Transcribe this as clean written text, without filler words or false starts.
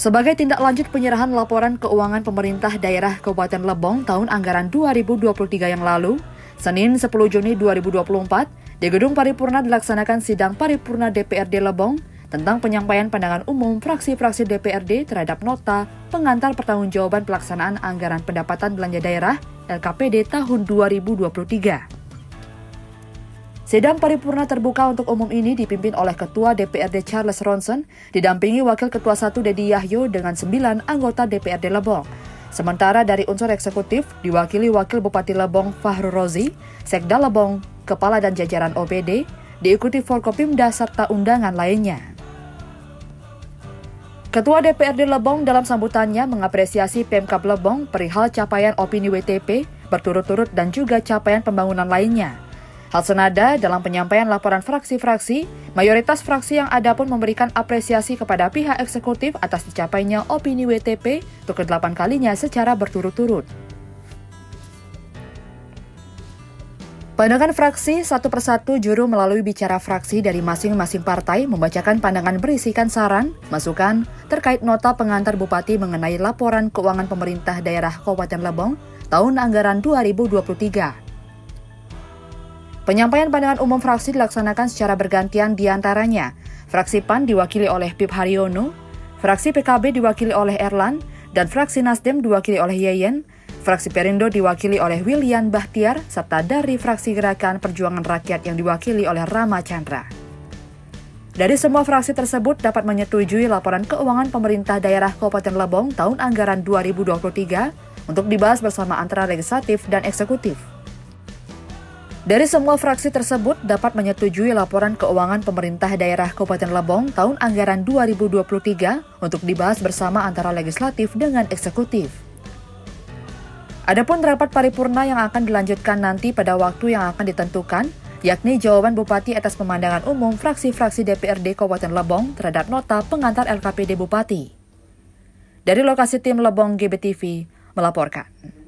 Sebagai tindak lanjut penyerahan laporan keuangan pemerintah daerah Kabupaten Lebong tahun anggaran 2023 yang lalu, Senin 10 Juni 2024, di Gedung Paripurna dilaksanakan sidang paripurna DPRD Lebong tentang penyampaian pandangan umum fraksi-fraksi DPRD terhadap nota pengantar pertanggungjawaban pelaksanaan anggaran pendapatan belanja daerah LKPD tahun 2023. Sidang paripurna terbuka untuk umum ini dipimpin oleh Ketua DPRD Charles Ronson, didampingi Wakil Ketua 1 Dedi Yahyo dengan 9 anggota DPRD Lebong. Sementara dari unsur eksekutif diwakili Wakil Bupati Lebong Fahru Rozi, Sekda Lebong, Kepala dan jajaran OPD, diikuti Forkopimda serta undangan lainnya. Ketua DPRD Lebong dalam sambutannya mengapresiasi Pemkab Lebong perihal capaian opini WTP berturut-turut dan juga capaian pembangunan lainnya. Hal senada dalam penyampaian laporan fraksi-fraksi, mayoritas fraksi yang ada pun memberikan apresiasi kepada pihak eksekutif atas dicapainya opini WTP untuk ke-8 kalinya secara berturut-turut. Pandangan fraksi satu persatu juru melalui bicara fraksi dari masing-masing partai membacakan pandangan berisikan saran, masukan terkait nota pengantar Bupati mengenai laporan keuangan pemerintah daerah Kabupaten Lebong tahun anggaran 2023. Penyampaian pandangan umum fraksi dilaksanakan secara bergantian di antaranya. Fraksi PAN diwakili oleh Pip Haryono, fraksi PKB diwakili oleh Erlan, dan fraksi Nasdem diwakili oleh Yeyen, fraksi Perindo diwakili oleh William Bahtiar, serta dari fraksi Gerakan Perjuangan Rakyat yang diwakili oleh Rama Chandra. Dari semua fraksi tersebut dapat menyetujui laporan keuangan pemerintah daerah Kabupaten Lebong tahun anggaran 2023 untuk dibahas bersama antara legislatif dan eksekutif. Dari semua fraksi tersebut dapat menyetujui laporan keuangan pemerintah daerah Kabupaten Lebong tahun anggaran 2023 untuk dibahas bersama antara legislatif dengan eksekutif. Adapun rapat paripurna yang akan dilanjutkan nanti pada waktu yang akan ditentukan, yakni jawaban Bupati atas pemandangan umum fraksi-fraksi DPRD Kabupaten Lebong terhadap nota pengantar LKPD Bupati. Dari lokasi tim Lebong GBTV melaporkan.